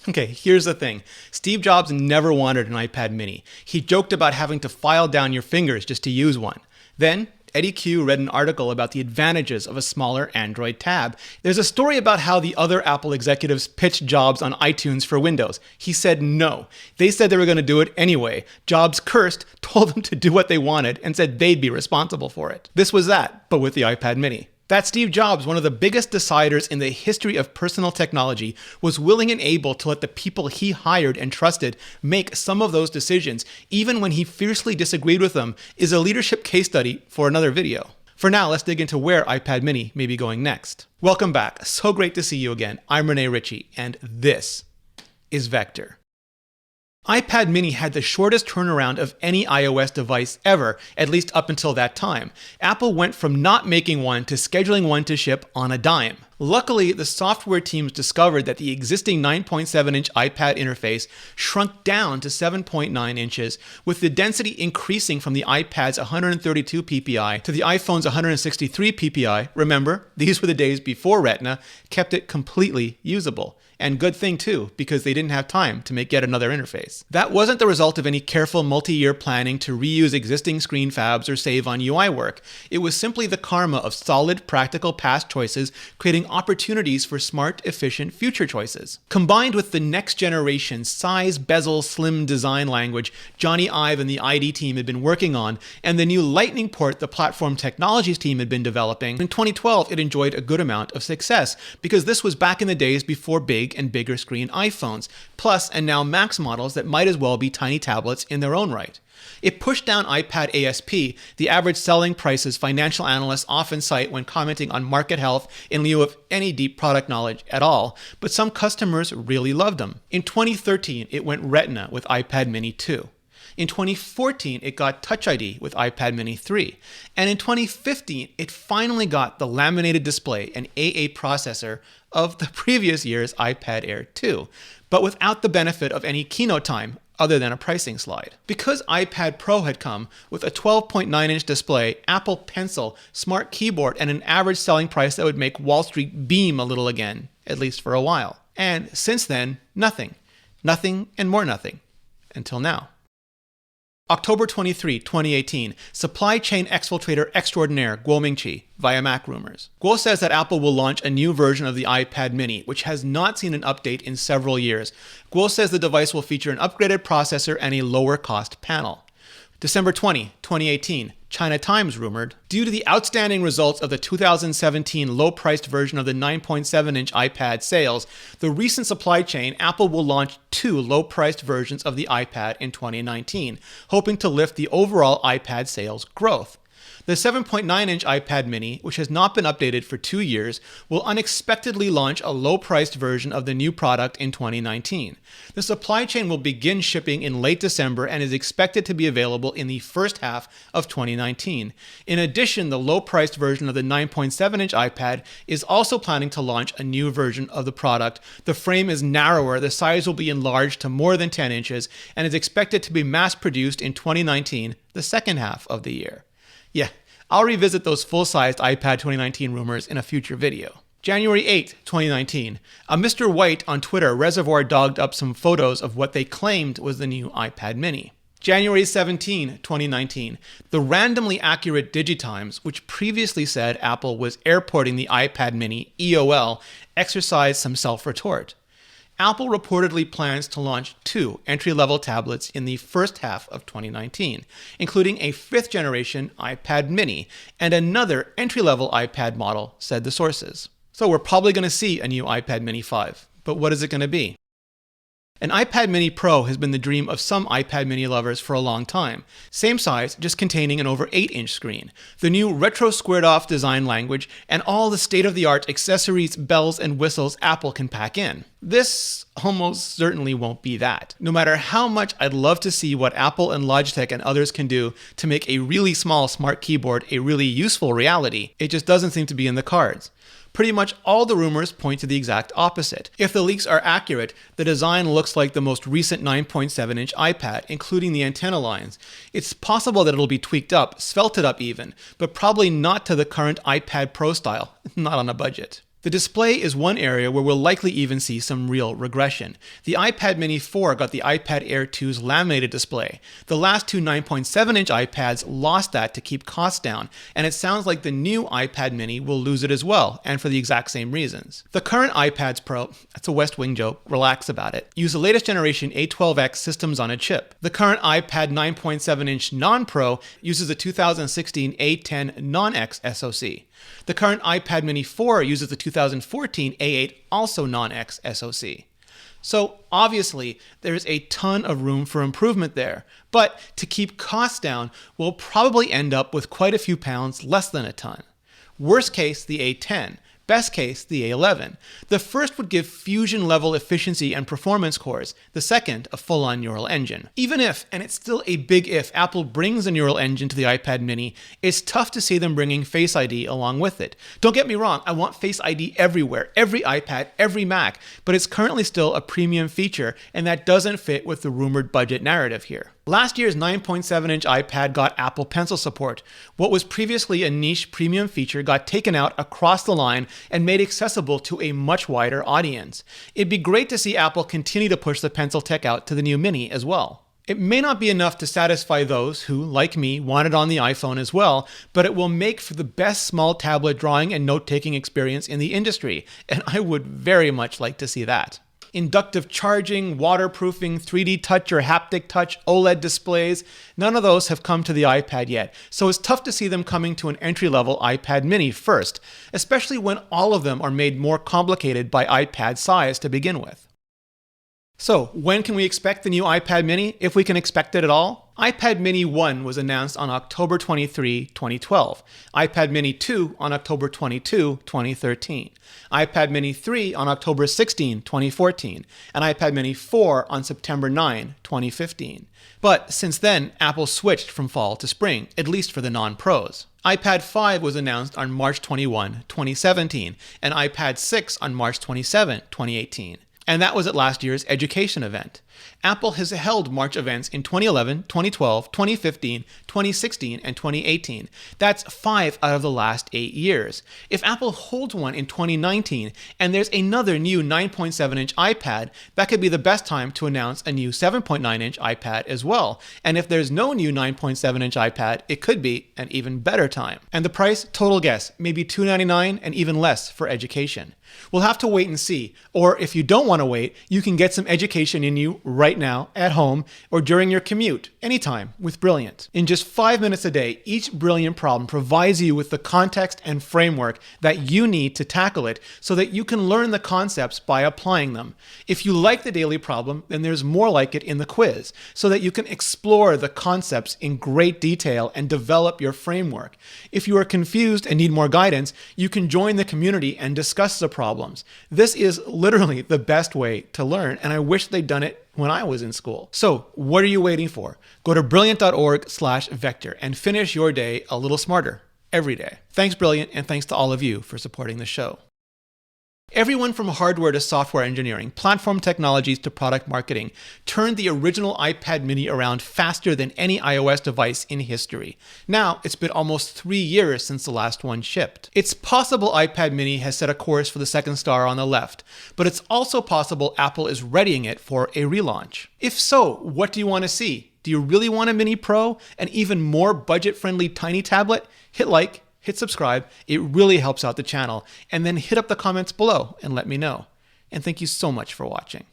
Okay, here's the thing. Steve Jobs never wanted an iPad mini. He joked about having to file down your fingers just to use one. Then, Eddie Q read an article about the advantages of a smaller Android tab. There's a story about how the other Apple executives pitched Jobs on iTunes for Windows. He said no. They said they were going to do it anyway. Jobs cursed, told them to do what they wanted, and said they'd be responsible for it. This was that, but with the iPad mini. That Steve Jobs, one of the biggest deciders in the history of personal technology, was willing and able to let the people he hired and trusted make some of those decisions, even when he fiercely disagreed with them, is a leadership case study for another video. For now, let's dig into where iPad mini may be going next. Welcome back. So great to see you again. I'm Rene Ritchie, and this is Vector. iPad mini had the shortest turnaround of any iOS device ever, at least up until that time. Apple went from not making one to scheduling one to ship on a dime. Luckily, the software teams discovered that the existing 9.7-inch iPad interface shrunk down to 7.9 inches, with the density increasing from the iPad's 132 ppi to the iPhone's 163 ppi. Remember, these were the days before Retina, kept it completely usable. And good thing too, because they didn't have time to make yet another interface. That wasn't the result of any careful multi-year planning to reuse existing screen fabs or save on UI work. It was simply the karma of solid, practical past choices, creating opportunities for smart, efficient future choices. Combined with the next generation size-bezel-slimmed design language Jony Ive and the ID team had been working on, and the new Lightning port the Platform Technologies team had been developing, in 2012 it enjoyed a good amount of success, because this was back in the days before big and bigger screen iPhones, Plus and now Max models that might as well be tiny tablets in their own right. It pushed down iPad ASP, the average selling prices financial analysts often cite when commenting on market health in lieu of any deep product knowledge at all, but some customers really loved them. In 2013, it went Retina with iPad mini 2. In 2014, it got Touch ID with iPad mini 3. And in 2015, it finally got the laminated display and AA processor of the previous year's iPad Air 2, but without the benefit of any keynote time other than a pricing slide. Because iPad Pro had come with a 12.9-inch display, Apple Pencil, smart keyboard, and an average selling price that would make Wall Street beam a little again, at least for a while. And since then, nothing. Nothing and more nothing. Until now. October 23, 2018, supply chain exfiltrator extraordinaire Guo Mingqi via Mac Rumors. Guo says that Apple will launch a new version of the iPad mini, which has not seen an update in several years. Guo says the device will feature an upgraded processor and a lower cost panel. December 20, 2018, China Times rumored, due to the outstanding results of the 2017 low-priced version of the 9.7-inch iPad sales, the recent supply chain, Apple will launch 2 low-priced versions of the iPad in 2019, hoping to lift the overall iPad sales growth. The 7.9-inch iPad mini, which has not been updated for 2 years, will unexpectedly launch a low-priced version of the new product in 2019. The supply chain will begin shipping in late December and is expected to be available in the first half of 2019. In addition, the low-priced version of the 9.7-inch iPad is also planning to launch a new version of the product. The frame is narrower, the size will be enlarged to more than 10 inches, and is expected to be mass-produced in 2019, the second half of the year. Yeah, I'll revisit those full-sized iPad 2019 rumors in a future video. January 8, 2019, a Mr. White on Twitter reservoir dogged up some photos of what they claimed was the new iPad mini. January 17, 2019, the randomly accurate Digitimes, which previously said Apple was airporting the iPad mini EOL, exercised some self-retort. Apple reportedly plans to launch 2 entry-level tablets in the first half of 2019, including a 5th-generation iPad mini and another entry-level iPad model, said the sources. So we're probably going to see a new iPad mini 5, but what is it going to be? An iPad mini Pro has been the dream of some iPad mini lovers for a long time. Same size, just containing an over 8-inch screen, the new retro squared-off design language, and all the state-of-the-art accessories, bells, and whistles Apple can pack in. This almost certainly won't be that. No matter how much I'd love to see what Apple and Logitech and others can do to make a really small smart keyboard a really useful reality, it just doesn't seem to be in the cards. Pretty much all the rumors point to the exact opposite. If the leaks are accurate, the design looks like the most recent 9.7-inch iPad, including the antenna lines. It's possible that it'll be tweaked up, svelted up even, but probably not to the current iPad Pro style, not on a budget. The display is one area where we'll likely even see some real regression. The iPad mini 4 got the iPad Air 2's laminated display. The last two 9.7-inch iPads lost that to keep costs down, and it sounds like the new iPad mini will lose it as well, and for the exact same reasons. The current iPads Pro, that's a West Wing joke, relax about it, use the latest generation A12X systems on a chip. The current iPad 9.7-inch non-Pro uses the 2016 A10 non-X SoC. The current iPad mini 4 uses the 2014 A8 also non-X SoC. So obviously, there's a ton of room for improvement there, but to keep costs down, we'll probably end up with quite a few pounds less than a ton. Worst case, the A10. Best case, the A11. The first would give Fusion-level efficiency and performance cores, the second, a full-on neural engine. Even if, and it's still a big if, Apple brings a neural engine to the iPad mini, it's tough to see them bringing Face ID along with it. Don't get me wrong, I want Face ID everywhere, every iPad, every Mac, but it's currently still a premium feature, and that doesn't fit with the rumored budget narrative here. Last year's 9.7-inch iPad got Apple Pencil support. What was previously a niche premium feature got taken out across the line and made accessible to a much wider audience. It'd be great to see Apple continue to push the Pencil tech out to the new Mini as well. It may not be enough to satisfy those who, like me, want it on the iPhone as well, but it will make for the best small tablet drawing and note-taking experience in the industry, and I would very much like to see that. Inductive charging, waterproofing, 3D touch or haptic touch, OLED displays, none of those have come to the iPad yet, so it's tough to see them coming to an entry-level iPad mini first, especially when all of them are made more complicated by iPad size to begin with. So, when can we expect the new iPad mini, if we can expect it at all? iPad mini 1 was announced on October 23, 2012, iPad mini 2 on October 22, 2013, iPad mini 3 on October 16, 2014, and iPad mini 4 on September 9, 2015. But since then, Apple switched from fall to spring, at least for the non-pros. iPad 5 was announced on March 21, 2017, and iPad 6 on March 27, 2018. And that was at last year's education event. Apple has held March events in 2011, 2012, 2015, 2016, and 2018. That's 5 out of the last 8 years. If Apple holds one in 2019, and there's another new 9.7-inch iPad, that could be the best time to announce a new 7.9-inch iPad as well. And if there's no new 9.7-inch iPad, it could be an even better time. And the price, total guess, maybe $299 and even less for education. We'll have to wait and see, or if you don't want to wait, you can get some education in you right now, at home, or during your commute, anytime, with Brilliant. In just 5 minutes a day, each Brilliant problem provides you with the context and framework that you need to tackle it so that you can learn the concepts by applying them. If you like the daily problem, then there's more like it in the quiz, so that you can explore the concepts in great detail and develop your framework. If you are confused and need more guidance, you can join the community and discuss the problems. This is literally the best way to learn, and I wish they'd done it when I was in school. So, what are you waiting for? Go to brilliant.org/vector and finish your day a little smarter every day. Thanks, Brilliant, and thanks to all of you for supporting the show. Everyone from hardware to software engineering, platform technologies to product marketing turned the original iPad mini around faster than any iOS device in history. Now, it's been almost 3 years since the last one shipped. It's possible iPad mini has set a course for the second star on the left, but it's also possible Apple is readying it for a relaunch. If so, what do you want to see? Do you really want a Mini Pro? An even more budget-friendly tiny tablet? Hit like, hit subscribe, it really helps out the channel, and then hit up the comments below and let me know. And thank you so much for watching.